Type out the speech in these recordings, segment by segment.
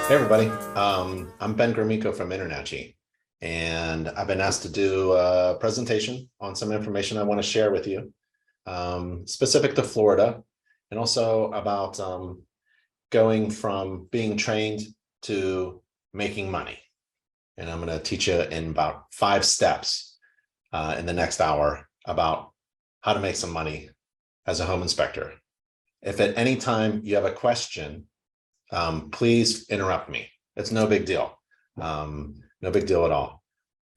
Hey everybody, I'm Ben Gromicko from InterNACHI, and I've been asked to do a presentation on some information I want to share with you, specific to Florida, and also about going from being trained to making money. And I'm going to teach you in about 5 steps in the next hour about how to make some money as a home inspector. If at any time you have a question, please interrupt me. It's no big deal. No big deal at all.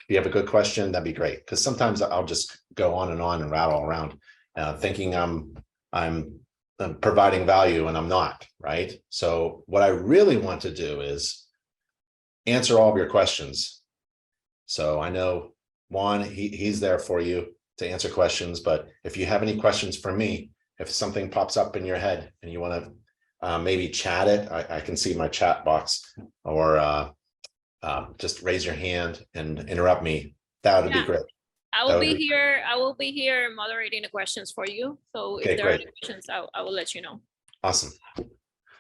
If you have a good question, that'd be great. Because sometimes I'll just go on and rattle around, thinking I'm providing value and I'm not, right? So what I really want to do is answer all of your questions. So I know Juan, he's there for you to answer questions. But if you have any questions for me, if something pops up in your head and you want to maybe chat it, I can see my chat box, or just raise your hand and interrupt me. That would be Yeah, great. I That will would be be here. I will be here moderating the questions for you. So if okay. there are any Great. questions, I will let you know. Awesome.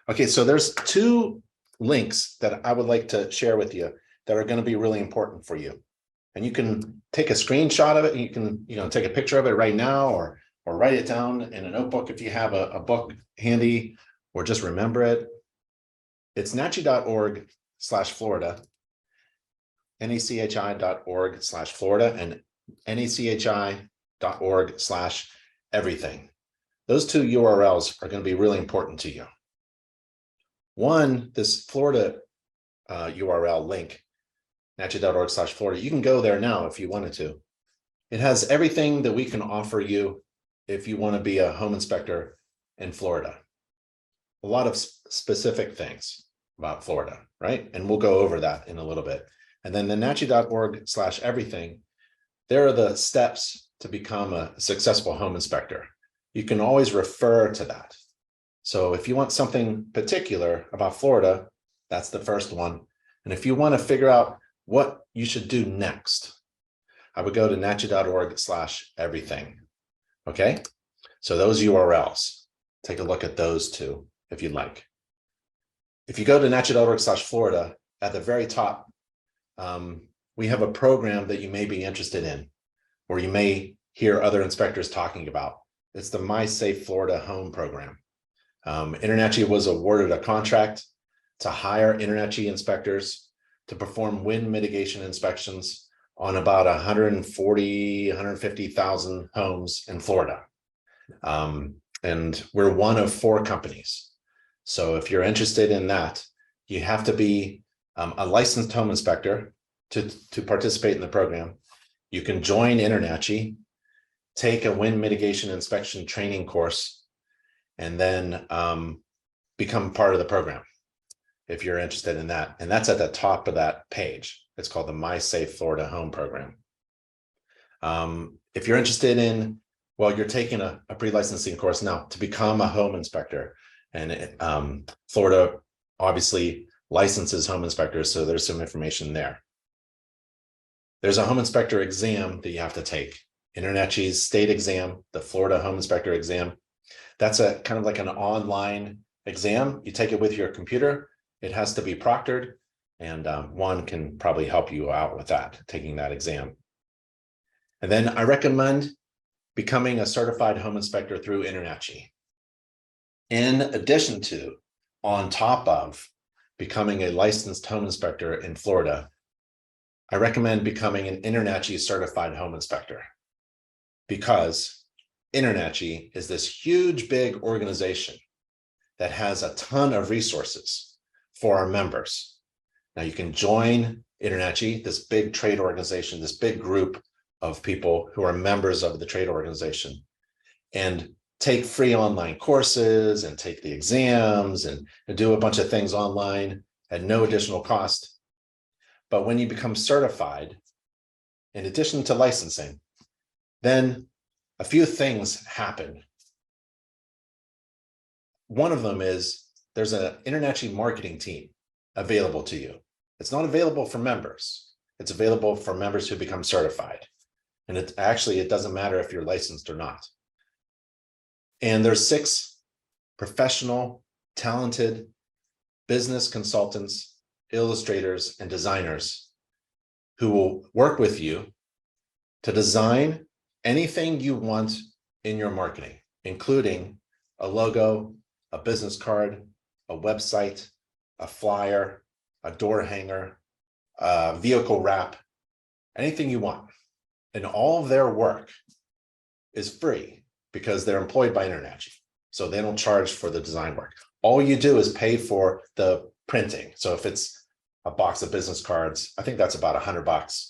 Okay, so there's 2 links that I would like to share with you that are going to be really important for you. And you can take a screenshot of it. You can, take a picture of it right now, or write it down in a notebook if you have a book handy, or just remember it. It's nachi.org/Florida, nachi.org/Florida, and nachi.org/everything. Those 2 URLs are going to be really important to you. One, this Florida URL link, nachi.org/Florida, you can go there now if you wanted to. It has everything that we can offer you if you want to be a home inspector in Florida. A lot of specific things about Florida, right? And we'll go over that in a little bit. And then the nachi.org/everything, there are the steps to become a successful home inspector. You can always refer to that. So if you want something particular about Florida, that's the first one. And if you want to figure out what you should do next, I would go to nachi.org/everything. Okay, so those URLs, take a look at those 2 if you'd like. If you go to nachi.org/Florida, at the very top, we have a program that you may be interested in, or you may hear other inspectors talking about. It's the My Safe Florida Home Program. InterNACHI was awarded a contract to hire InterNACHI inspectors to perform wind mitigation inspections on about 150,000 homes in Florida. And we're one of 4 companies. So if you're interested in that, you have to be a licensed home inspector to participate in the program. You can join InterNACHI, take a wind mitigation inspection training course, and then become part of the program if you're interested in that. And that's at the top of that page. It's called the My Safe Florida Home Program. If you're interested in, well, you're taking a pre-licensing course now to become a home inspector. And Florida obviously licenses home inspectors, so there's some information there. There's a home inspector exam that you have to take. InterNACHI's state exam, the Florida Home Inspector exam. That's a kind of like an online exam. You take it with your computer. It has to be proctored, and Juan can probably help you out with that, taking that exam. And then I recommend becoming a certified home inspector through InterNACHI. In addition to, on top of becoming a licensed home inspector in Florida, I recommend becoming an InterNACHI certified home inspector, because InterNACHI is this huge, big organization that has a ton of resources for our members. Now you can join InterNACHI, this big trade organization, this big group of people who are members of the trade organization, and take free online courses and take the exams and do a bunch of things online at no additional cost. But when you become certified, in addition to licensing, then a few things happen. One of them is there's an InterNACHI marketing team available to you. It's not available for members. It's available for members who become certified. And it doesn't matter if you're licensed or not. And there's 6 professional, talented business consultants illustrators, and designers who will work with you to design anything you want in your marketing, including a logo, a business card, a website, a flyer, a door hanger, a vehicle wrap, anything you want. And all of their work is free because they're employed by InterNACHI. So they don't charge for the design work. All you do is pay for the printing. So if it's a box of business cards, I think that's about $100.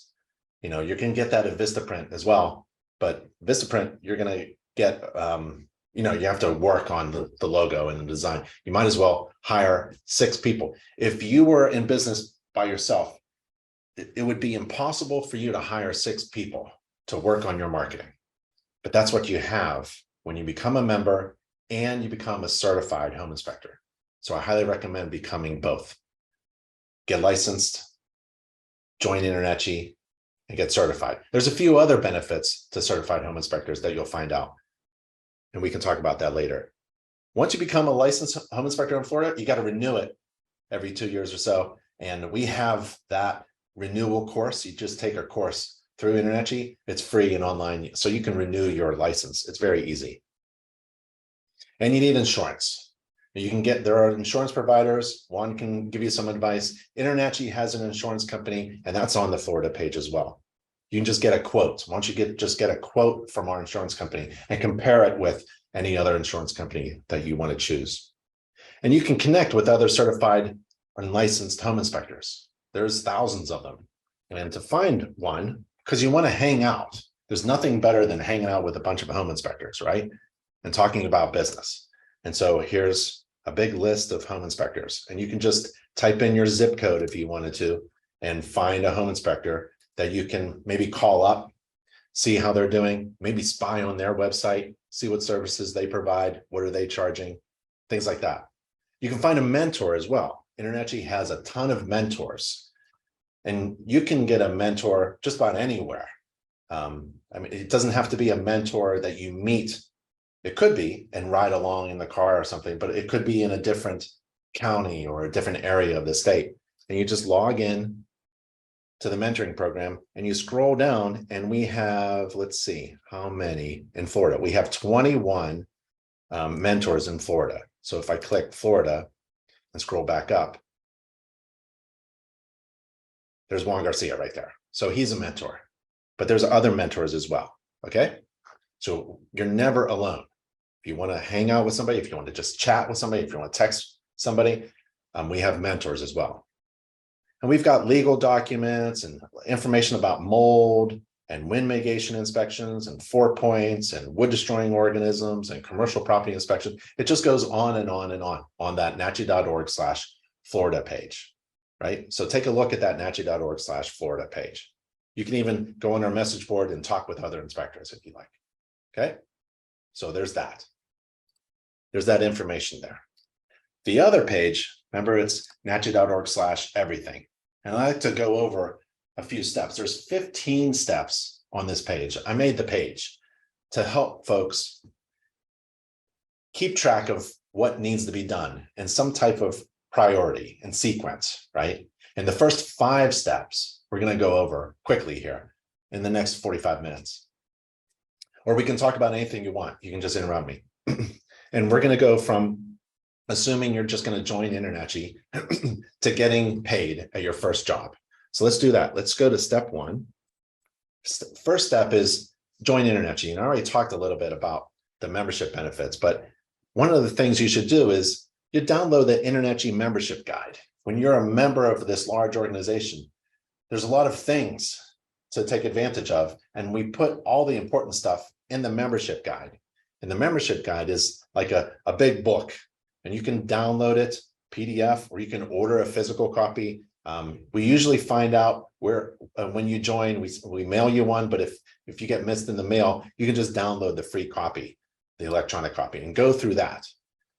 You can get that at Vistaprint as well, but Vistaprint, you're going to get, you have to work on the logo and the design. You might as well hire 6 people. If you were in business by yourself, it would be impossible for you to hire 6 people to work on your marketing. But that's what you have when you become a member and you become a certified home inspector. So I highly recommend becoming both. Get licensed, join InterNACHI, and get certified. There's a few other benefits to certified home inspectors that you'll find out, and we can talk about that later. Once you become a licensed home inspector in Florida, you got to renew it every 2 years or so, and we have that renewal course. You just take a course through InterNACHI. It's free and online, so you can renew your license. It's very easy. And you need insurance. There are insurance providers. One can give you some advice. InterNACHI has an insurance company, and that's on the Florida page as well. You can just get a quote. Once you just get a quote from our insurance company and compare it with any other insurance company that you want to choose. And you can connect with other certified and licensed home inspectors. There's thousands of them. And to find one, because you want to hang out. There's nothing better than hanging out with a bunch of home inspectors, right? And talking about business. And so here's a big list of home inspectors, and you can just type in your zip code if you wanted to and find a home inspector that you can maybe call up, see how they're doing, maybe spy on their website, see what services they provide, what are they charging, things like that. You can find a mentor as well. InterNACHI has a ton of mentors, and you can get a mentor just about anywhere. It doesn't have to be a mentor that you meet. It could be and ride along in the car or something, but it could be in a different county or a different area of the state. And you just log in to the mentoring program and you scroll down, and we have, let's see, how many in Florida? We have 21 mentors in Florida. So if I click Florida and scroll back up, there's Juan Garcia right there. So he's a mentor, but there's other mentors as well. Okay. So you're never alone. If you want to hang out with somebody, if you want to just chat with somebody, if you want to text somebody, we have mentors as well. And we've got legal documents and information about mold and wind mitigation inspections and 4 points and wood destroying organisms and commercial property inspection. It just goes on and on and on that nachi.org/Florida page, right? So take a look at that nachi.org/Florida page. You can even go on our message board and talk with other inspectors if you like. Okay, so there's that. There's that information there. The other page, remember, it's nachi.org/everything. And I like to go over a few steps. There's 15 steps on this page. I made the page to help folks keep track of what needs to be done in some type of priority and sequence, right? And the first 5 steps, we're going to go over quickly here in the next 45 minutes. Or we can talk about anything you want. You can just interrupt me. And we're going to go from assuming you're just going to join InterNACHI to getting paid at your first job. So let's do that. Let's go to step 1. First step is join InterNACHI. And I already talked a little bit about the membership benefits, but one of the things you should do is you download the InterNACHI membership guide. When you're a member of this large organization, there's a lot of things to take advantage of. And we put all the important stuff in the membership guide. And the membership guide is like a big book, and you can download it PDF, or you can order a physical copy. We usually find out where when you join, we mail you one, but if you get missed in the mail, you can just download the free copy, the electronic copy, and go through that.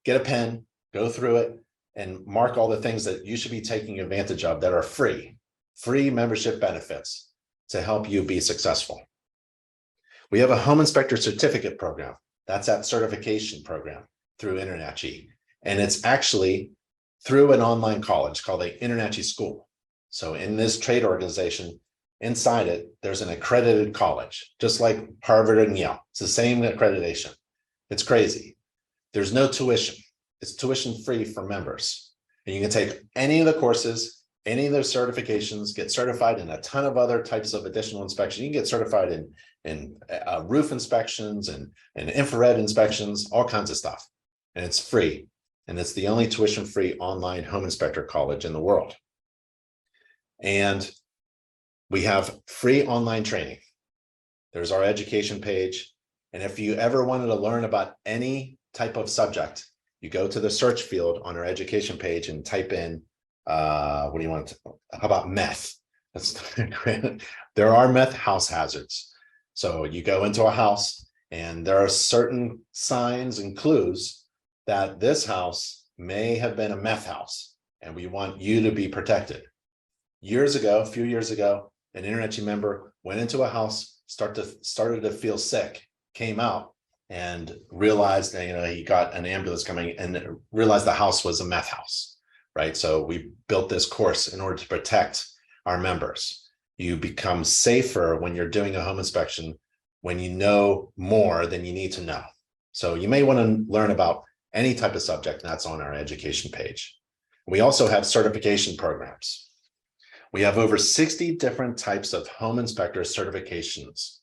Get a pen, go through it, and mark all the things that you should be taking advantage of that are free membership benefits to help you be successful. We have a home inspector certificate program. That's that certification program through InterNACHI. And it's actually through an online college called the InterNACHI School. So in this trade organization, inside it, there's an accredited college, just like Harvard and Yale. It's the same accreditation. It's crazy. There's no tuition. It's tuition free for members. And you can take any of the courses, any of those certifications, get certified in a ton of other types of additional inspection. You can get certified in roof inspections and infrared inspections, all kinds of stuff. And it's free. And it's the only tuition-free online home inspector college in the world. And we have free online training. There's our education page. And if you ever wanted to learn about any type of subject, you go to the search field on our education page and type in, what do you want? How about meth? That's there are meth house hazards. So you go into a house and there are certain signs and clues that this house may have been a meth house and we want you to be protected. Years ago, a few years ago, an InterNACHI member went into a house, started to feel sick, came out and realized that, he got an ambulance coming and realized the house was a meth house, right? So we built this course in order to protect our members. You become safer when you're doing a home inspection when you know more than you need to know. So you may want to learn about any type of subject, and that's on our education page. We also have certification programs. We have over 60 different types of home inspector certifications.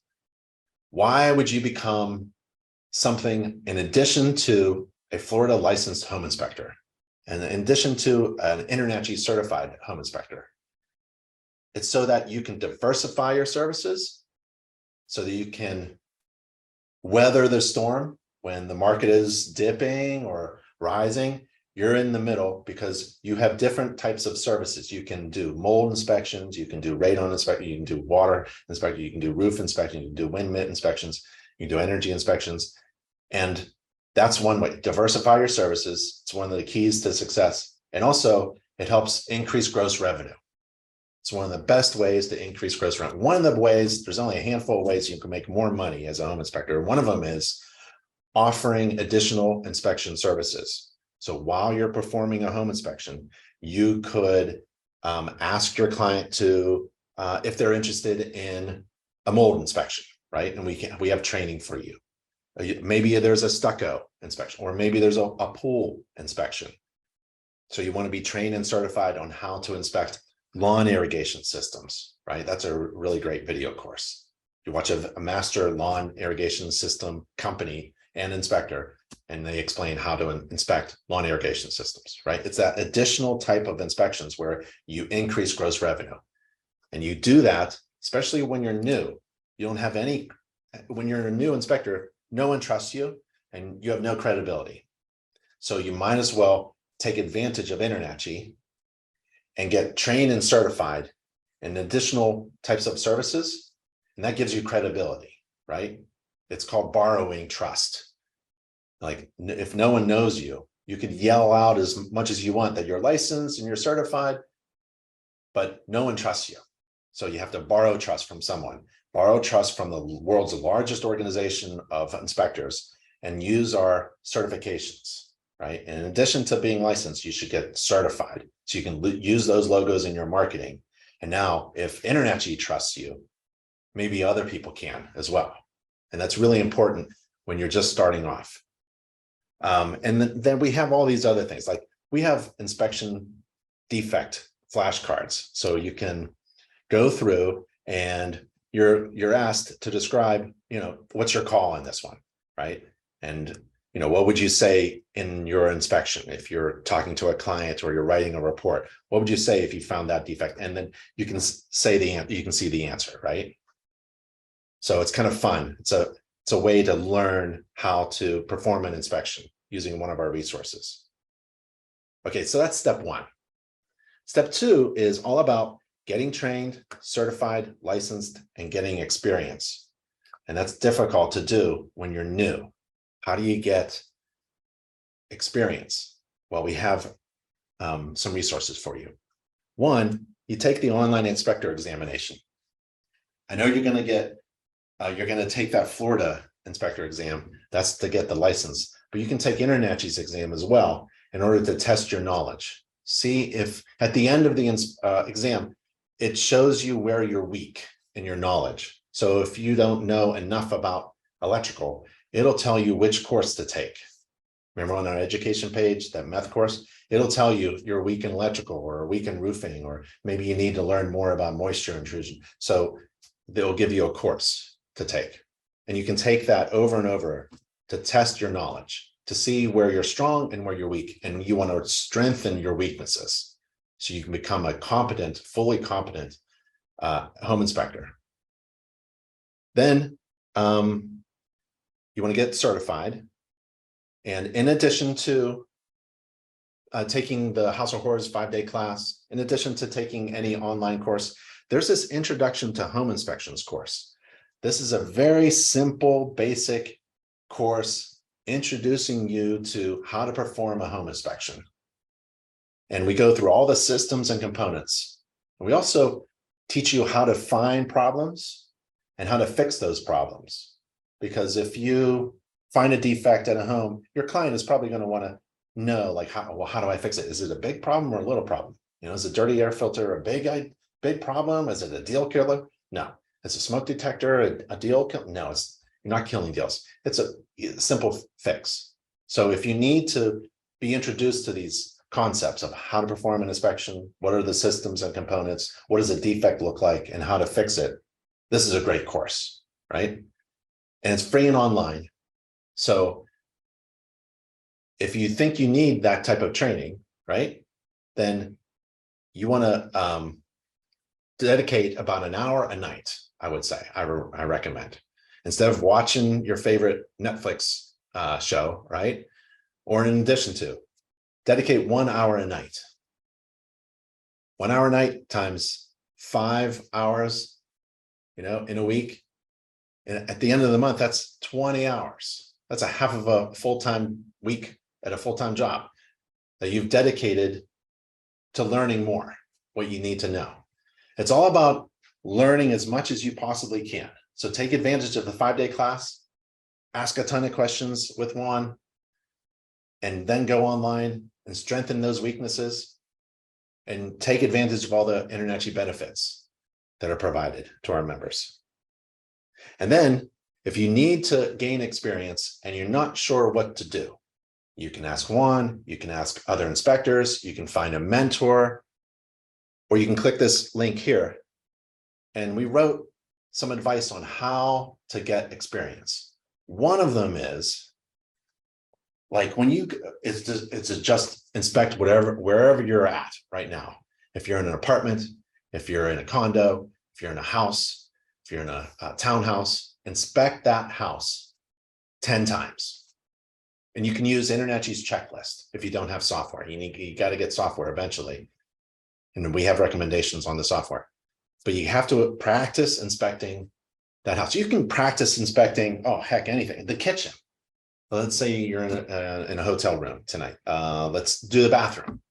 Why would you become something in addition to a Florida licensed home inspector and in addition to an InterNACHI certified home inspector? It's so that you can diversify your services, so that you can weather the storm when the market is dipping or rising. You're in the middle because you have different types of services. You can do mold inspections, you can do radon inspection, you can do water inspection, you can do roof inspection, you can do wind mitt inspections, you can do energy inspections. And that's one way. Diversify your services. It's one of the keys to success. And also it helps increase gross revenue. It's one of the best ways to increase gross revenue. One of the ways, there's only a handful of ways you can make more money as a home inspector. One of them is offering additional inspection services. So while you're performing a home inspection, you could ask your client to, if they're interested in a mold inspection, right? And we have training for you. Maybe there's a stucco inspection, or maybe there's a pool inspection. So you want to be trained and certified on how to inspect lawn irrigation systems, right? That's a really great video course. You watch a master lawn irrigation system company and inspector, and they explain how to inspect lawn irrigation systems, right? It's that additional type of inspections where you increase gross revenue. And you do that, especially when you're new. You don't have any, when you're a new inspector, no one trusts you and you have no credibility. So you might as well take advantage of InterNACHI and get trained and certified in additional types of services. And that gives you credibility, right? It's called borrowing trust. Like if no one knows you, you could yell out as much as you want that you're licensed and you're certified, but no one trusts you. So you have to borrow trust from someone, borrow trust from the world's largest organization of inspectors and use our certifications, right? In addition to being licensed, you should get certified so you can use those logos in your marketing. And now if InterNACHI trusts you, maybe other people can as well. And that's really important when you're just starting off. And then we have all these other things, like we have inspection defect flashcards. So you can go through and you're asked to describe, what's your call on this one, right? And, what would you say in your inspection? If you're talking to a client or you're writing a report, what would you say if you found that defect? And then you can say you can see the answer, right? So it's kind of fun. It's a way to learn how to perform an inspection using one of our resources. Okay, so that's step one. Step two is all about getting trained, certified, licensed, and getting experience. And that's difficult to do when you're new. How do you get experience? Well, we have some resources for you. One, you take the online inspector examination. I know you're going to take that Florida inspector exam. That's to get the license, but you can take InterNACHI's exam as well in order to test your knowledge. See if at the end of the exam, it shows you where you're weak in your knowledge. So if you don't know enough about electrical, it'll tell you which course to take. Remember on our education page, that math course, it'll tell you you're weak in electrical or weak in roofing, or maybe you need to learn more about moisture intrusion. So they'll give you a course to take. And you can take that over and over to test your knowledge, to see where you're strong and where you're weak. And you want to strengthen your weaknesses so you can become a competent, fully competent home inspector. Then you want to get certified. And in addition to taking the House of Horrors 5-day class, in addition to taking any online course, there's this Introduction to Home Inspections course. This is a very simple, basic course introducing you to how to perform a home inspection. And we go through all the systems and components. And we also teach you how to find problems and how to fix those problems. Because if you find a defect at a home, your client is probably going to want to know, like, how do I fix it? Is it a big problem or a little problem? Is a dirty air filter a big problem? Is it a deal killer? No. It's a smoke detector, a deal killer? No, you're not killing deals. It's a simple fix. So if you need to be introduced to these concepts of how to perform an inspection, what are the systems and components, what does a defect look like, and how to fix it, this is a great course, right? And it's free and online. So if you think you need that type of training, right, then you want to dedicate about an hour a night, I would say, I recommend. Instead of watching your favorite Netflix show, right, or in addition to, dedicate 1 hour a night. 1 hour a night times 5 hours, in a week. And at the end of the month, that's 20 hours. That's a half of a full-time week at a full-time job that you've dedicated to learning more, what you need to know. It's all about learning as much as you possibly can. So take advantage of the 5-day class, ask a ton of questions with Juan, and then go online and strengthen those weaknesses and take advantage of all the InterNACHI benefits that are provided to our members. And then if you need to gain experience and you're not sure what to do, you can ask Juan, you can ask other inspectors, you can find a mentor, or you can click this link here. And we wrote some advice on how to get experience. One of them is, like, when it's just inspect wherever you're at right now. If you're in an apartment, if you're in a condo, if you're in a house, if you're in a townhouse, inspect that house 10 times. And you can use InterNACHI's checklist if you don't have software. You got to get software eventually. And we have recommendations on the software. But you have to practice inspecting that house. You can practice inspecting, anything. The kitchen. Let's say you're in a hotel room tonight. Let's do the bathroom.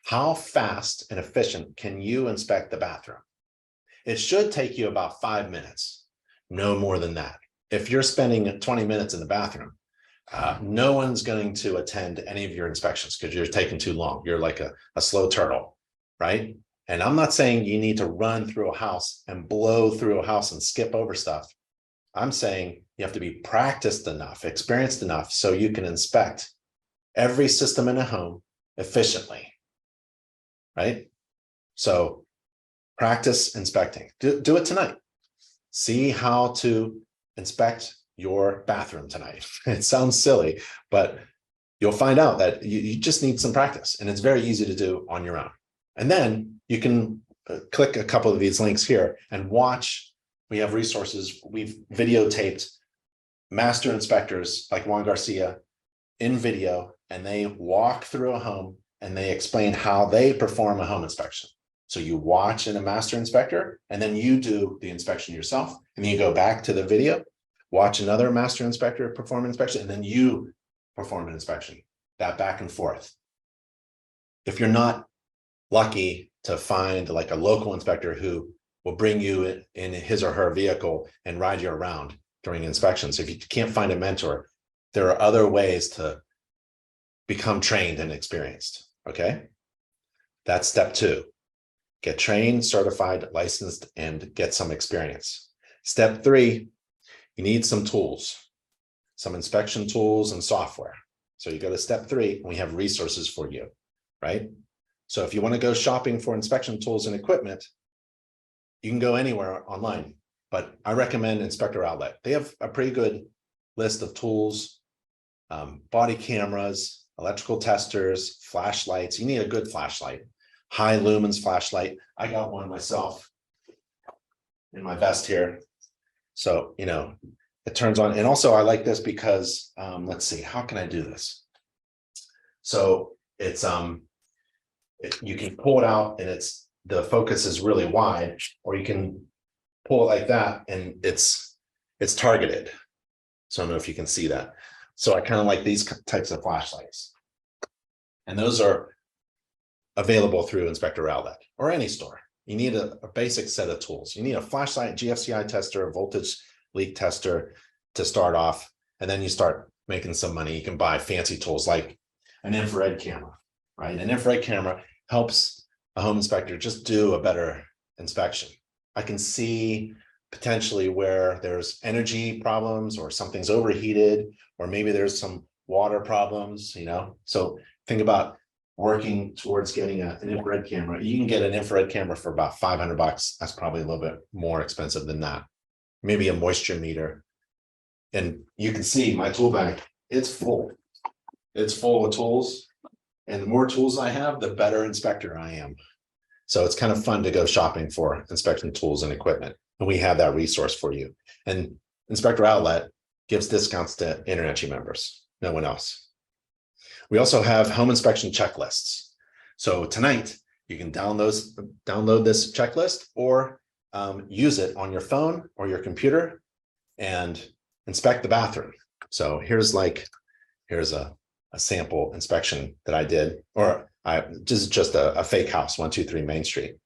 How fast and efficient can you inspect the bathroom? It should take you about 5 minutes, no more than that. If you're spending 20 minutes in the bathroom, no one's going to attend any of your inspections because you're taking too long. You're like a slow turtle, right? And I'm not saying you need to run through a house and blow through a house and skip over stuff. I'm saying you have to be practiced enough, experienced enough, so you can inspect every system in a home efficiently, right? So practice inspecting. Do it tonight. See how to inspect your bathroom tonight. It sounds silly, but you'll find out that you just need some practice, and it's very easy to do on your own. And then you can click a couple of these links here and watch. We have resources. We've videotaped master inspectors like Juan Garcia in video, and they walk through a home and they explain how they perform a home inspection. So you watch in a master inspector, and then you do the inspection yourself, and then you go back to the video, watch another master inspector perform an inspection, and then you perform an inspection, that back and forth. If you're not lucky to find like a local inspector who will bring you in his or her vehicle and ride you around during inspections, if you can't find a mentor, there are other ways to become trained and experienced, okay? That's step 2. Get trained, certified, licensed, and get some experience. Step 3, you need some tools, some inspection tools and software. So you go to step 3, and we have resources for you, right? So if you want to go shopping for inspection tools and equipment, you can go anywhere online, but I recommend Inspector Outlet. They have a pretty good list of tools, body cameras, electrical testers, flashlights. You need a good flashlight, high lumens flashlight. I got one myself in my vest here. So, it turns on. And also I like this because, let's see, how can I do this? So it's, you can pull it out and the focus is really wide, or you can pull it like that and it's targeted. So I don't know if you can see that. So I kind of like these types of flashlights. And those are available through Inspector Outlet or any store. You need a basic set of tools. You need a flashlight, GFCI tester, a voltage leak tester to start off. And then you start making some money. You can buy fancy tools like an infrared camera, right? An infrared camera helps a home inspector just do a better inspection. I can see potentially where there's energy problems or something's overheated, or maybe there's some water problems, So think about working towards getting an infrared camera. You can get an infrared camera for about $500. That's probably a little bit more expensive than that. Maybe a moisture meter. And you can see my tool bag, it's full. It's full of tools. And the more tools I have, the better inspector I am. So it's kind of fun to go shopping for inspection tools and equipment. And we have that resource for you. And Inspector Outlet gives discounts to InterNACHI members, no one else. We also have home inspection checklists. So tonight you can download this checklist or use it on your phone or your computer and inspect the bathroom. So here's a sample inspection that I did, or just a fake house, 123 Main Street.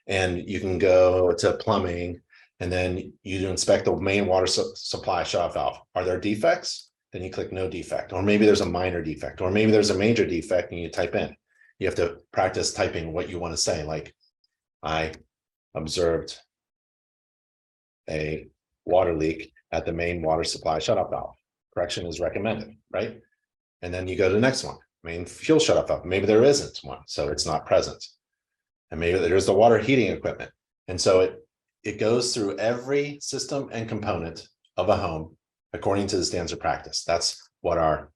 And you can go to plumbing and then you inspect the main water supply shut-off valve. Are there defects? Then you click no defect, or maybe there's a minor defect, or maybe there's a major defect and you type in. You have to practice typing what you want to say, like I observed a water leak at the main water supply shut-off valve. Correction is recommended, right? And then you go to the next one, main fuel shut-off valve. Maybe there isn't one, so it's not present. And maybe there's the water heating equipment. And so it goes through every system and component of a home according to the standards of practice. That's what our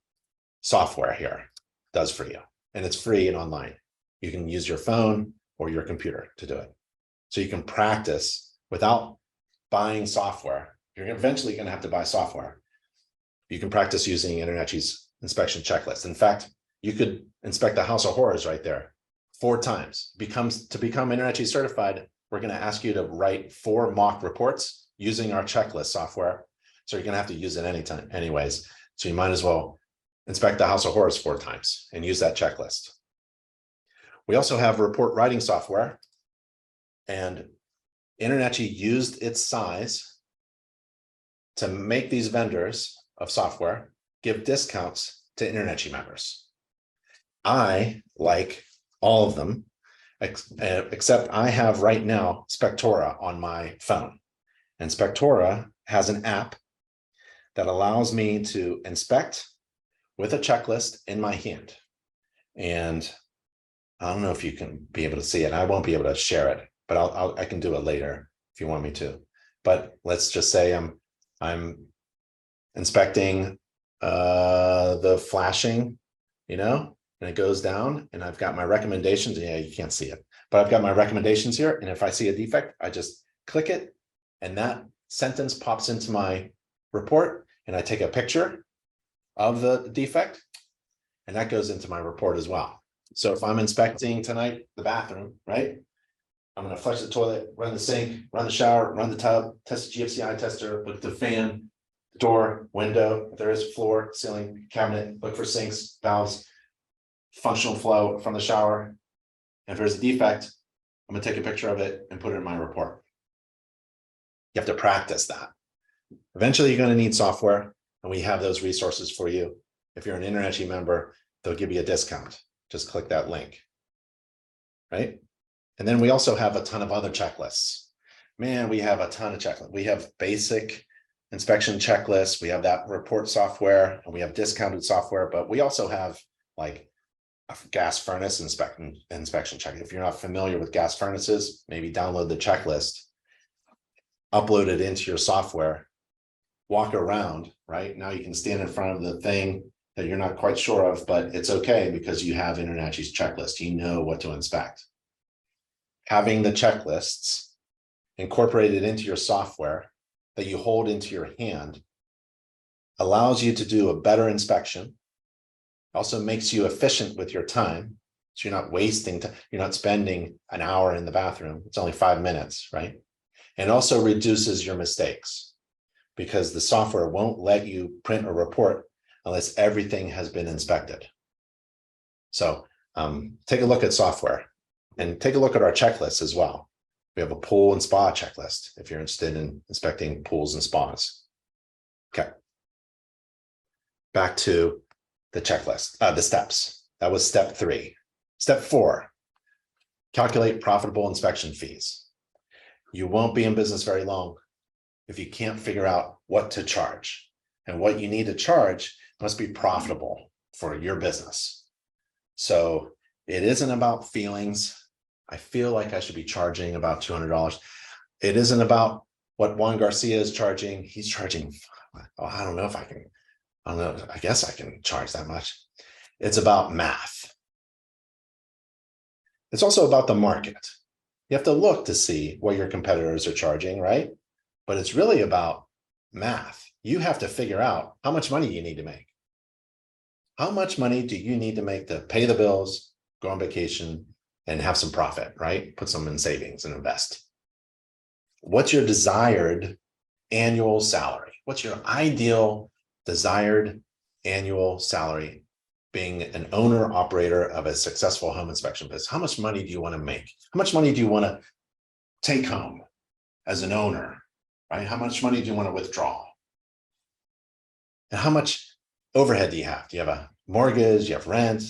software here does for you. And it's free and online. You can use your phone or your computer to do it. So you can practice without buying software. You're eventually going to have to buy software. You can practice using InterNACHI's inspection checklist. In fact, you could inspect the house of horrors right there 4 times. To become InterNACHI certified, we're going to ask you to write 4 mock reports using our checklist software. So you're going to have to use it anytime anyways. So you might as well inspect the house of horrors 4 times and use that checklist. We also have report writing software, and InterNACHI used its size to make these vendors of software give discounts to InterNACHI members. I like all of them, except I have right now Spectora on my phone. And Spectora has an app that allows me to inspect with a checklist in my hand. And I don't know if you can be able to see it. I won't be able to share it, but I can do it later if you want me to. But let's just say I'm inspecting the flashing, and it goes down, and I've got my recommendations. Yeah, you can't see it, but I've got my recommendations here. And if I see a defect, I just click it, and that sentence pops into my report, and I take a picture of the defect, and that goes into my report as well. So if I'm inspecting tonight the bathroom, right, I'm going to flush the toilet, run the sink, run the shower, run the tub, test the GFCI tester, look at the fan, door, window, if there is floor, ceiling, cabinet, look for sinks, valves, functional flow from the shower. And if there's a defect, I'm going to take a picture of it and put it in my report. You have to practice that. Eventually, you're going to need software, and we have those resources for you. If you're an InterNACHI member, they'll give you a discount. Just click that link. right? And then we also have a ton of other checklists. Man, we have a ton of checklists. We have basic inspection checklists. We have that report software, and we have discounted software, but we also have like a gas furnace inspection check. If you're not familiar with gas furnaces, maybe download the checklist, upload it into your software, walk around, right? Now you can stand in front of the thing that you're not quite sure of, but it's okay because you have InterNACHI's checklist. You know what to inspect. Having the checklists incorporated into your software that you hold into your hand allows you to do a better inspection. Also makes you efficient with your time. So you're not wasting time. You're not spending an hour in the bathroom. It's only 5 minutes, right? And also reduces your mistakes because the software won't let you print a report unless everything has been inspected. So take a look at software and take a look at our checklists as well. We have a pool and spa checklist if you're interested in inspecting pools and spas. Okay. Back to the checklist, the steps. That was step 3. Step 4, calculate profitable inspection fees. You won't be in business very long if you can't figure out what to charge. And what you need to charge must be profitable for your business. So it isn't about feelings. I feel like I should be charging about $200. It isn't about what Juan Garcia is charging. He's charging, oh, I don't know if I can, I don't know, I guess I can charge that much. It's about math. It's also about the market. You have to look to see what your competitors are charging, right? But it's really about math. You have to figure out how much money you need to make. How much money do you need to make to pay the bills, go on vacation, and have some profit, right? Put some in savings and invest. What's your desired annual salary? What's your ideal desired annual salary being an owner operator of a successful home inspection business? How much money do you want to make? How much money do you want to take home as an owner, right? How much money do you want to withdraw? And how much overhead do you have? Do you have a mortgage? Do you have rent,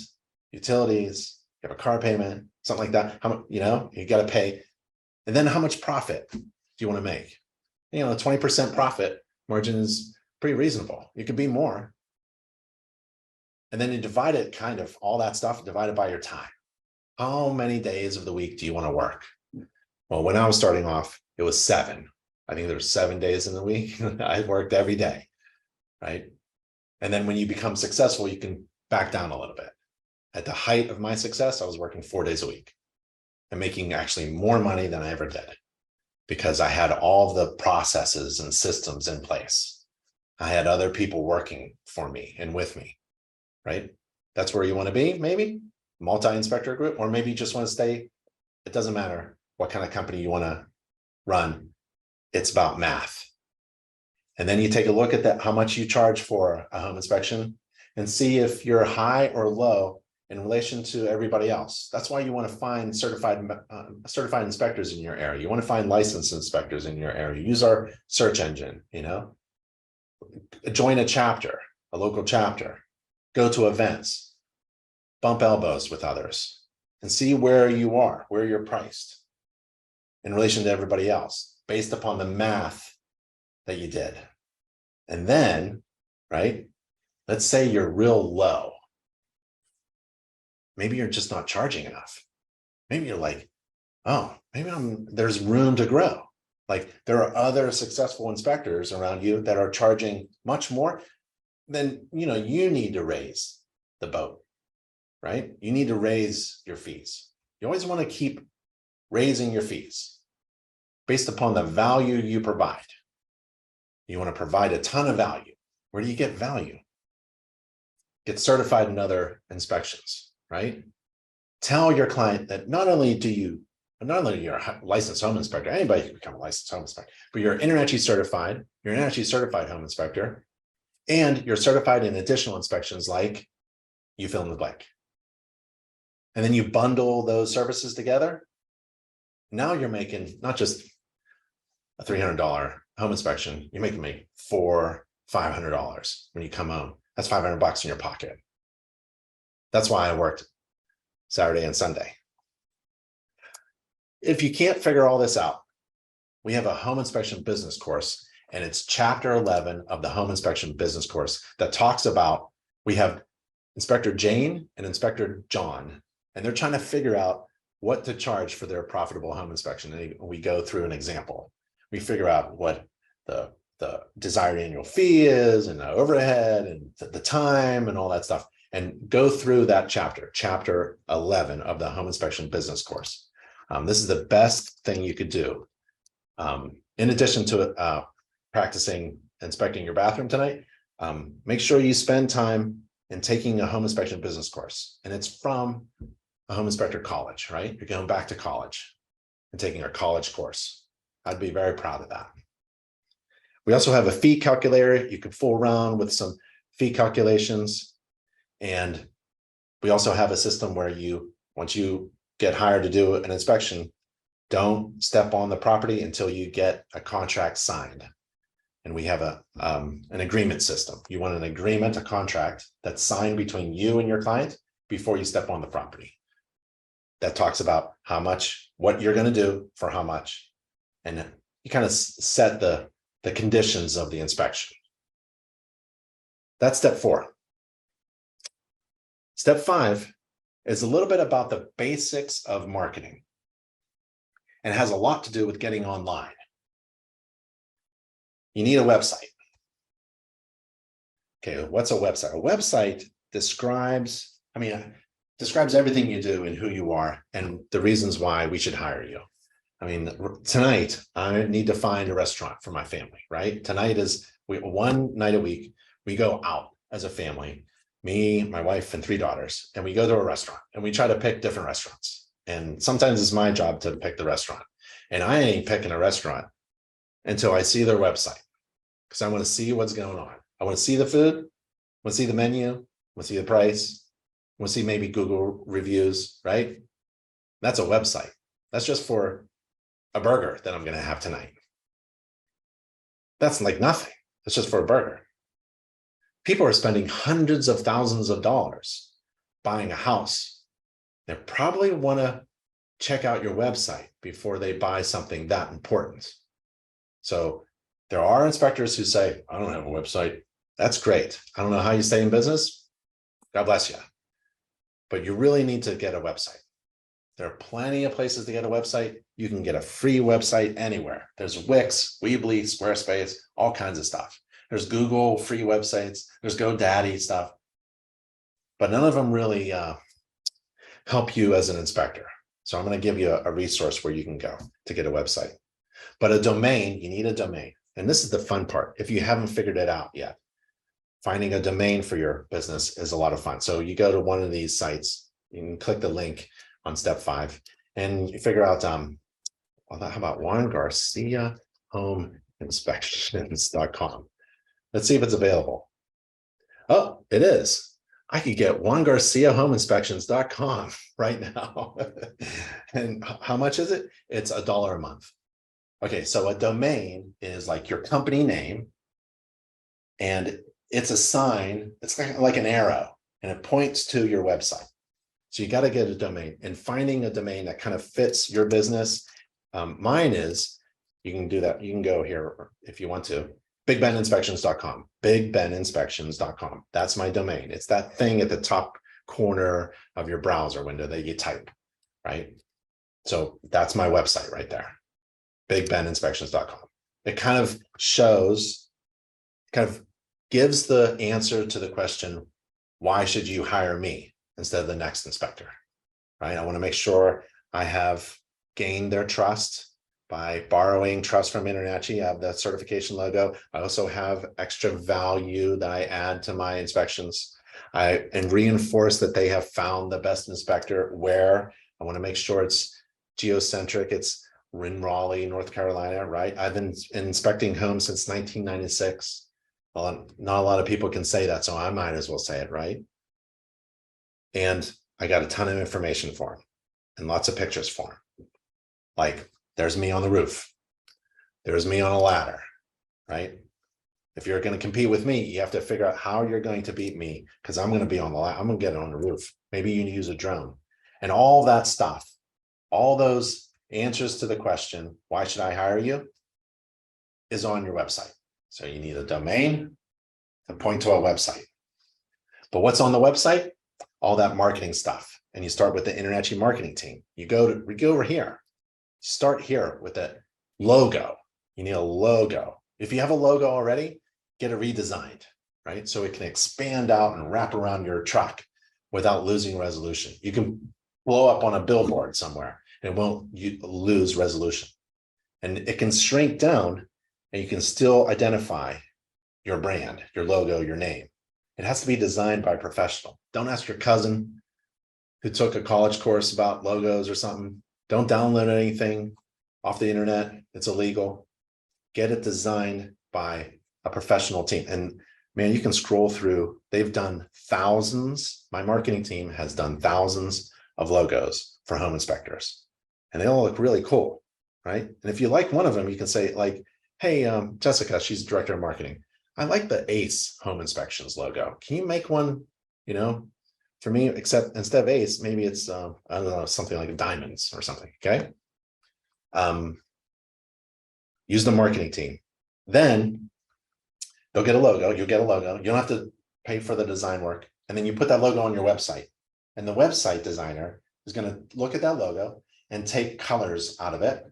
utilities? You have a car payment, something like that? How much, you got to pay. And then how much profit do you want to make? 20% profit margin is pretty reasonable. You could be more. And then you divide it, kind of all that stuff divided by your time. How many days of the week do you want to work? Well, when I was starting off, it was 7. I think there were 7 days in the week. I worked every day, right? And then when you become successful, you can back down a little bit. At the height of my success, I was working 4 days a week and making actually more money than I ever did because I had all the processes and systems in place. I had other people working for me and with me, right? That's where you want to be, maybe multi-inspector group, or maybe you just want to stay. It doesn't matter what kind of company you want to run. It's about math. And then you take a look at that, how much you charge for a home inspection and see if you're high or low in relation to everybody else. That's why you want to find certified inspectors in your area. You want to find licensed inspectors in your area. Use our search engine, join a chapter, a local chapter, go to events, bump elbows with others and see where you are, where you're priced in relation to everybody else based upon the math that you did. And then, right, let's say you're real low. Maybe you're just not charging enough. Maybe you're like, oh, maybe there's room to grow. Like there are other successful inspectors around you that are charging much more. Then, you need to raise the boat, right? You need to raise your fees. You always want to keep raising your fees based upon the value you provide. You want to provide a ton of value. Where do you get value? Get certified in other inspections, right? Tell your client that not only you're a licensed home inspector, anybody can become a licensed home inspector, but you're InterNACHI certified, you're an InterNACHI certified home inspector, and you're certified in additional inspections like you fill in the blank. And then you bundle those services together. Now you're making not just a $300 home inspection, you make $400-500 when you come home. That's $500 in your pocket. That's why I worked Saturday and Sunday. if you can't figure all this out, we have a home inspection business course, and it's chapter 11 of the home inspection business course that talks about, we have Inspector Jane and Inspector John, and they're trying to figure out what to charge for their profitable home inspection. And we go through an example. We figure out what the desired annual fee is and the overhead and the time and all that stuff, and go through that chapter 11 of the home inspection business course. This is the best thing you could do. In addition to practicing inspecting your bathroom tonight, make sure you spend time in taking a home inspection business course. And it's from a home inspector college, right? You're going back to college and taking a college course. I'd be very proud of that. We also have a fee calculator. You can fool around with some fee calculations. And we also have a system where once you get hired to do an inspection, don't step on the property until you get a contract signed. And we have an agreement system. You want an agreement, a contract that's signed between you and your client before you step on the property. That talks about how much, what you're going to do for how much. And you kind of set the conditions of the inspection. That's step 4. Step 5 is a little bit about the basics of marketing, and it has a lot to do with getting online. You need a website. Okay, what's a website? A website describes everything you do and who you are and the reasons why we should hire you. I mean, tonight, I need to find a restaurant for my family, right? Tonight is one night a week, we go out as a family, me, my wife, and 3 daughters, and we go to a restaurant and we try to pick different restaurants. And sometimes it's my job to pick the restaurant. And I ain't picking a restaurant until I see their website, because I want to see what's going on. I want to see the food, I want to see the menu, I want to see the price, I want to see maybe Google reviews, right? That's a website. That's just for a burger that I'm going to have tonight. That's like nothing. It's just for a burger. People are spending hundreds of thousands of dollars buying a house. They probably want to check out your website before they buy something that important. So there are inspectors who say, I don't have a website. That's great. I don't know how you stay in business. God bless you. But you really need to get a website. There are plenty of places to get a website. You can get a free website anywhere. There's Wix, Weebly, Squarespace, all kinds of stuff. There's Google free websites. There's GoDaddy stuff. But none of them really help you as an inspector. So I'm going to give you a resource where you can go to get a website. But a domain, you need a domain. And this is the fun part. If you haven't figured it out yet, finding a domain for your business is a lot of fun. So you go to one of these sites, you can click the link on step 5, and you figure out, how about Juan Garcia Home Inspections.com. Let's see if it's available. Oh, it is. I could get JuanGarciaHomeInspections.com right now. And how much is it? It's $1 a month. Okay, so a domain is like your company name, and it's a sign, it's like an arrow, and it points to your website. So you got to get a domain, and finding a domain that kind of fits your business. Mine is, you can do that. You can go here if you want to, BigBenInspections.com, BigBenInspections.com. That's my domain. It's that thing at the top corner of your browser window that you type, right? So that's my website right there, BigBenInspections.com. It kind of gives the answer to the question, why should you hire me instead of the next inspector, right? I want to make sure I have gained their trust by borrowing trust from InterNACHI. I have the certification logo. I also have extra value that I add to my inspections. And reinforce that they have found the best inspector where. I want to make sure it's geocentric. It's in Raleigh, North Carolina, right? I've been inspecting homes since 1996. Well, not a lot of people can say that, so I might as well say it, right? And I got a ton of information for them and lots of pictures for them. Like, there's me on the roof. There's me on a ladder, right? If you're going to compete with me, you have to figure out how you're going to beat me, because I'm going to be on the ladder. I'm going to get on the roof. Maybe you use a drone and all that stuff. All those answers to the question, why should I hire you, is on your website. So you need a domain to point to a website. But what's on the website? All that marketing stuff. And you start with the InterNACHI marketing team. We go over here. Start here with a logo. You need a logo. If you have a logo already, get it redesigned, right? So it can expand out and wrap around your truck without losing resolution. You can blow up on a billboard somewhere and it won't lose resolution. And it can shrink down and you can still identify your brand, your logo, your name. It has to be designed by a professional. Don't ask your cousin who took a college course about logos or something. Don't download anything off the internet. It's illegal. Get it designed by a professional team. And man, you can scroll through. They've done thousands. My marketing team has done thousands of logos for home inspectors. And they all look really cool, right? And if you like one of them, you can say like, hey, Jessica, she's director of marketing. I like the ACE home inspections logo. Can you make one, for me, except instead of ACE, maybe it's, I don't know, something like diamonds or something, okay? Use the marketing team. Then they'll get a logo, you'll get a logo. You don't have to pay for the design work. And then you put that logo on your website. And the website designer is going to look at that logo and take colors out of it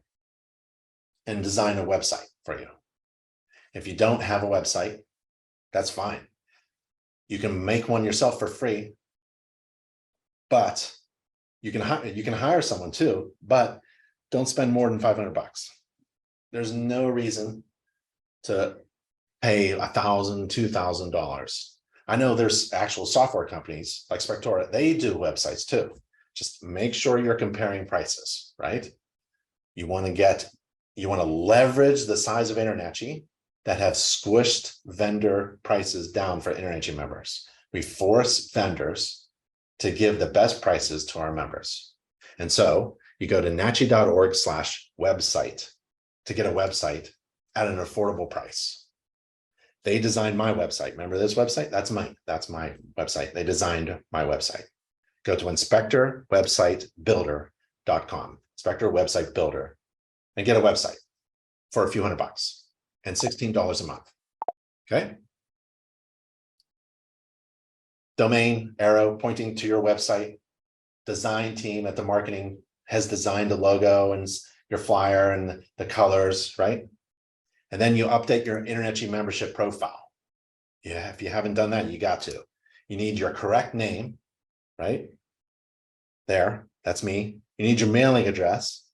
and design a website for you. If you don't have a website, that's fine. You can make one yourself for free, but you can hire someone too, but don't spend more than $500. There's no reason to pay $1,000, $2,000. I know there's actual software companies like Spectora, they do websites too. Just make sure you're comparing prices, right? You want to leverage the size of InterNACHI that have squished vendor prices down for InterNACHI members. We force vendors to give the best prices to our members. And so you go to nachi.org/website to get a website at an affordable price. They designed my website. Remember this website? That's my website. They designed my website. Go to inspectorwebsitebuilder.com, Inspector Website Builder, and get a website for a few $100 and $16 a month. Okay. Domain arrow pointing to your website. Design team at the marketing has designed the logo and your flyer and the colors, right? And then you update your InterNACHI membership profile. Yeah, if you haven't done that, you got to. You need your correct name, right? There, that's me. You need your mailing address.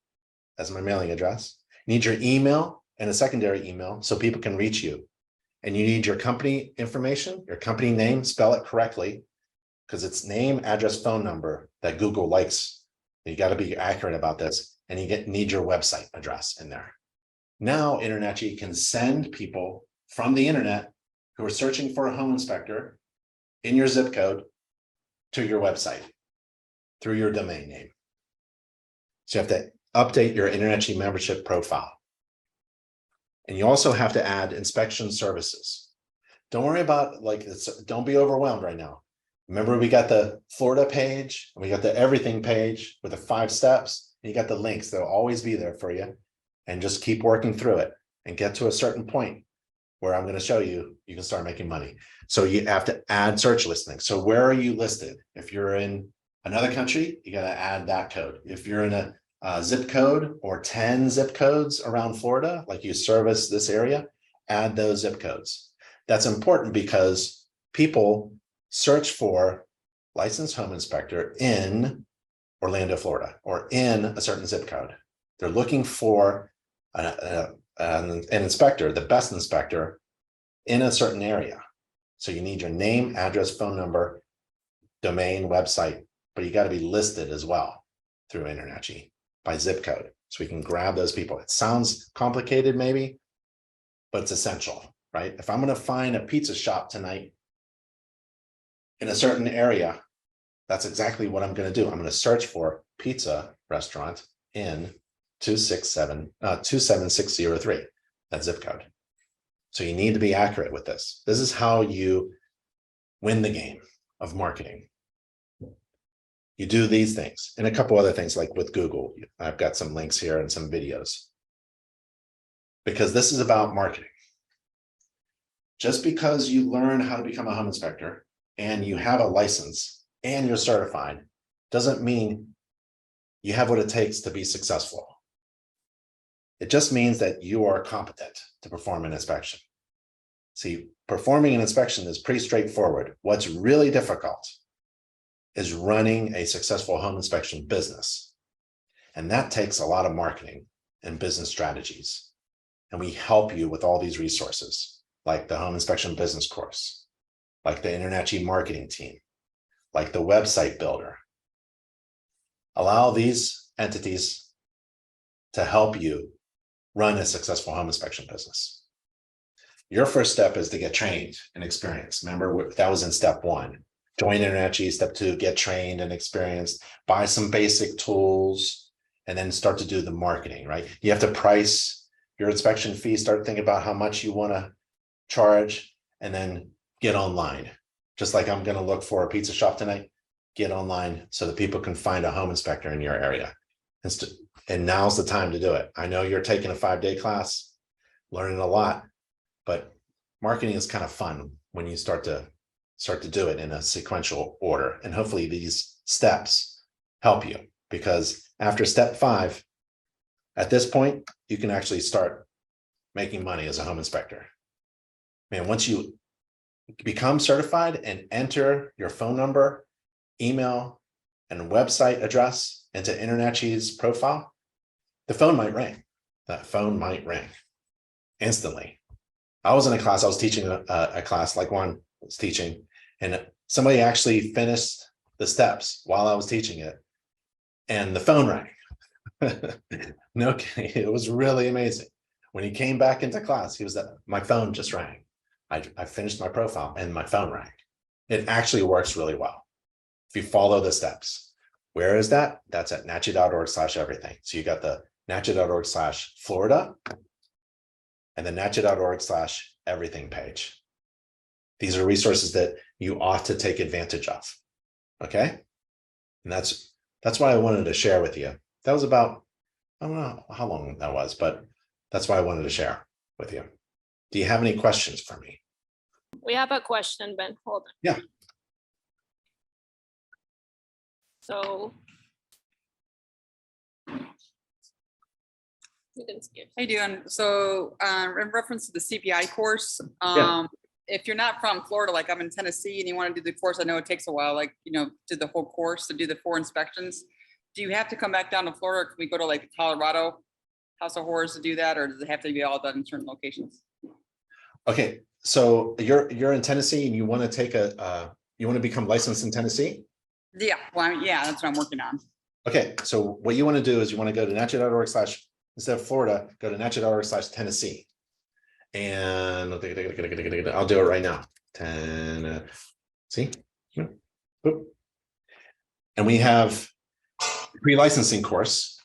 That's my mailing address. You need your email and a secondary email so people can reach you. And you need your company information, your company name, spell it correctly, because it's name, address, phone number that Google likes. You got to be accurate about this. And you need your website address in there. Now InterNACHI can send people from the internet who are searching for a home inspector in your zip code to your website through your domain name. So you have to update your InterNACHI membership profile. And you also have to add inspection services. Don't worry about don't be overwhelmed right now. Remember, we got the Florida page and we got the everything page with the 5 steps. And you got the links. They'll always be there for you. And just keep working through it and get to a certain point where I'm going to show you, you can start making money. So you have to add search listings. So where are you listed? If you're in another country, you got to add that code. If you're in a zip code or 10 zip codes around Florida, like you service this area, add those zip codes. That's important because people search for licensed home inspector in Orlando, Florida, or in a certain zip code. They're looking for an inspector, the best inspector in a certain area. So you need your name, address, phone number, domain, website, but you got to be listed as well through InterNACHI by zip code. So we can grab those people. It sounds complicated maybe, but it's essential, right? If I'm going to find a pizza shop tonight in a certain area, that's exactly what I'm going to do. I'm going to search for pizza restaurant in 27603, that zip code. So you need to be accurate with this. This is how you win the game of marketing. You do these things and a couple other things like with Google. I've got some links here and some videos. Because this is about marketing. Just because you learn how to become a home inspector and you have a license and you're certified doesn't mean you have what it takes to be successful. It just means that you are competent to perform an inspection. See, performing an inspection is pretty straightforward. What's really difficult is running a successful home inspection business. And that takes a lot of marketing and business strategies. And we help you with all these resources, like the home inspection business course, like the InterNACHI marketing team, like the website builder. Allow these entities to help you run a successful home inspection business. Your first step is to get trained and experienced. Remember, that was in step 1. Join InterNACHI. Step 2, get trained and experienced, buy some basic tools, and then start to do the marketing, right? You have to price your inspection fee, start thinking about how much you want to charge, and then get online. Just like I'm going to look for a pizza shop tonight, get online so that people can find a home inspector in your area. And now's the time to do it. I know you're taking a 5-day class, learning a lot, but marketing is kind of fun when you start to do it in a sequential order. And hopefully these steps help you, because after step 5, at this point, you can actually start making money as a home inspector. Man, once you become certified and enter your phone number, email, and website address into InterNACHI's profile, the phone might ring. That phone might ring instantly. I was in a class, I was teaching a class like Juan was teaching, and somebody actually finished the steps while I was teaching it, and the phone rang. No kidding, it was really amazing. When he came back into class, he was that my phone just rang. I finished my profile and my phone rang. It actually works really well if you follow the steps. Where is that? That's at nachi.org/everything. So you got the nachi.org/Florida and the nachi.org/everything page. These are resources that you ought to take advantage of. Okay. And that's why I wanted to share with you. That was about, I don't know how long that was, but that's why I wanted to share with you. Do you have any questions for me? We have a question, Ben. Hold on. Yeah. So you can skip. How you doing? So in reference to the CPI course, Yeah. if you're not from Florida, like I'm in Tennessee and you want to do the course, I know it takes a while, like, you know, do the whole course to do the 4 inspections. Do you have to come back down to Florida? Can we go to like Colorado House of Horrors to do that? Or does it have to be all done in certain locations? Okay. So you're in Tennessee and you want to take you want to become licensed in Tennessee? Yeah, well, yeah, that's what I'm working on. Okay. So what you want to do is you want to go to nachi.org/ instead of Florida, go to nachi.org/Tennessee. And I'll do it right now. See? Boop. And we have a pre-licensing course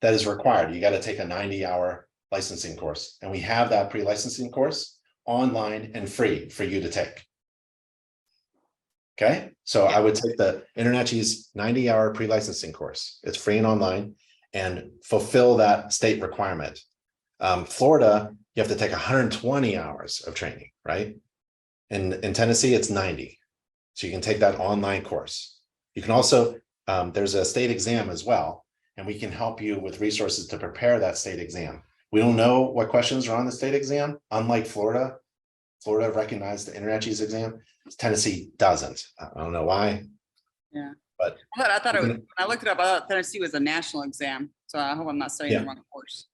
that is required. You got to take a 90-hour licensing course. And we have that pre-licensing course online and free for you to take. Okay, so I would take the InterNACHI's 90-hour pre-licensing course. It's free and online, and fulfill that state requirement. Florida, you have to take 120 hours of training, right? In Tennessee, it's 90. So you can take that online course. You can also, there's a state exam as well, and we can help you with resources to prepare that state exam. We don't know what questions are on the state exam, unlike Florida. Florida recognized the InterNACHI's exam. Tennessee doesn't. I don't know why. Yeah. But I thought it was, when I looked it up, I thought Tennessee was a national exam. So I hope I'm not studying the wrong course.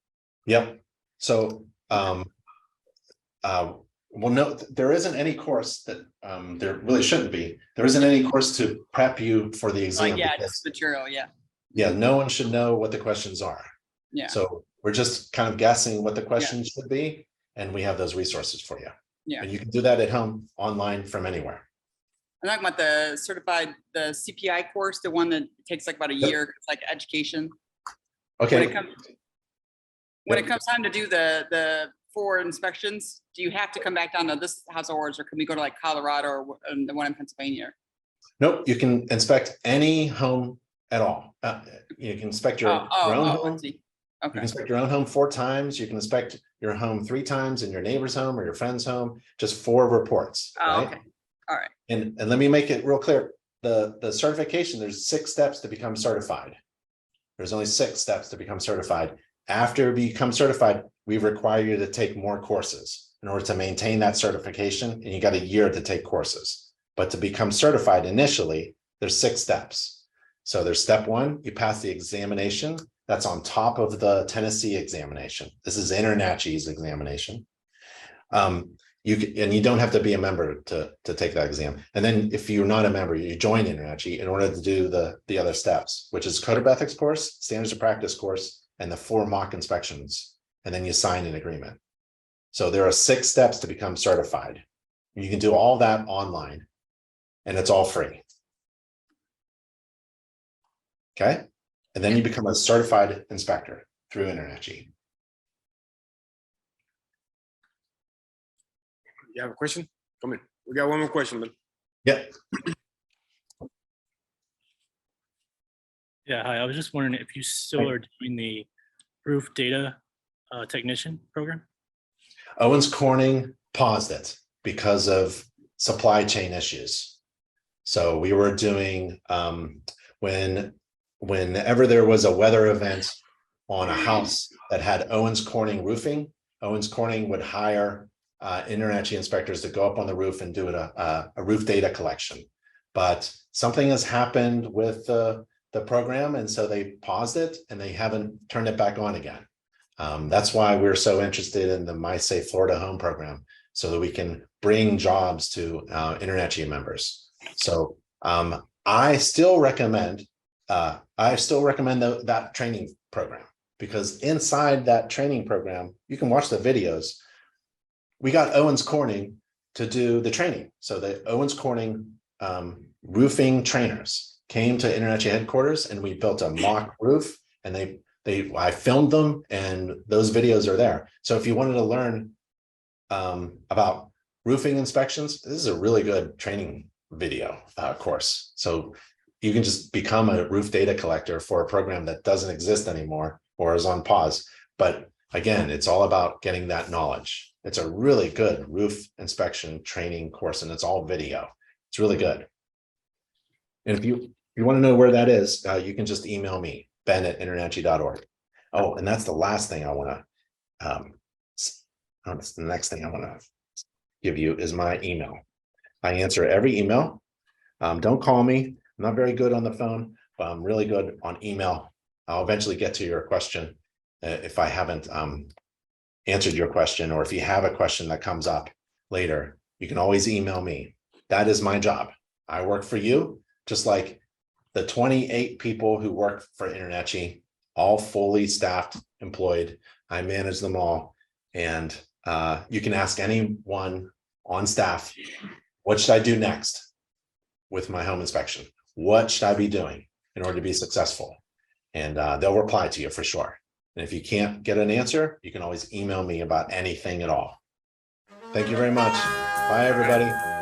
Yep. So, well, no, there isn't any course that there really shouldn't be. There isn't any course to prep you for the exam. Yeah, just material. Yeah. Yeah, no one should know what the questions are. Yeah. So we're just kind of guessing what the questions should be, and we have those resources for you. Yeah. And you can do that at home, online, from anywhere. I'm talking about the CPI course, the one that takes like about a year. It's like education. Okay. When it comes time to do the 4 inspections, do you have to come back down to this House of Horrors, or can we go to like Colorado or the one in Pennsylvania? Nope, you can inspect any home at all. You can inspect your own I home. see. You Okay, can inspect your own home 4 times. You can inspect your home 3 times in your neighbor's home or your friend's home, just 4 reports, right? okay, all right. And let me make it real clear. The certification, there's 6 steps to become certified. There's only 6 steps to become certified. After you become certified, we require you to take more courses in order to maintain that certification, and you got a year to take courses. But to become certified initially, there's 6 steps. So there's step 1, you pass the examination. That's on top of the Tennessee examination. This is InterNACHI's examination. You don't have to be a member to take that exam. And then if you're not a member, you join InterNACHI in order to do the other steps, which is Code of Ethics course, Standards of Practice course, and the 4 mock inspections. And then you sign an agreement. So there are 6 steps to become certified. You can do all that online, and it's all free. Okay. And then you become a certified inspector through InterNACHI. You have a question? Come in. We got one more question, man. Yep. Yeah, hi. I was just wondering if you still are doing the roof data technician program? Owens Corning paused it because of supply chain issues. So we were doing whenever there was a weather event on a house that had Owens Corning roofing, Owens Corning would hire InterNACHI inspectors to go up on the roof and do a roof data collection. But something has happened with the program, and so they paused it and they haven't turned it back on again. That's why we're so interested in the My Safe Florida Home program, so that we can bring jobs to InterNACHI members. So I still recommend that training program, because inside that training program, you can watch the videos. We got Owens Corning to do the training. So the Owens Corning roofing trainers came to InterNACHI headquarters, and we built a mock roof, and I filmed them, and those videos are there. So if you wanted to learn about roofing inspections, this is a really good training video course. So you can just become a roof data collector for a program that doesn't exist anymore or is on pause. But again, it's all about getting that knowledge. It's a really good roof inspection training course, and it's all video. It's really good. And if you want to know where that is, you can just email me, ben@internachi.org. Oh, and that's the last thing I want to, the next thing I want to give you is my email. I answer every email. Don't call me. I'm not very good on the phone, but I'm really good on email. I'll eventually get to your question if I haven't answered your question, or if you have a question that comes up later, you can always email me. That is my job. I work for you, just like the 28 people who work for InterNACHI, all fully staffed, employed. I manage them all. And you can ask anyone on staff, what should I do next with my home inspection? What should I be doing in order to be successful? And they'll reply to you for sure. And if you can't get an answer, you can always email me about anything at all. Thank you very much. Bye, everybody.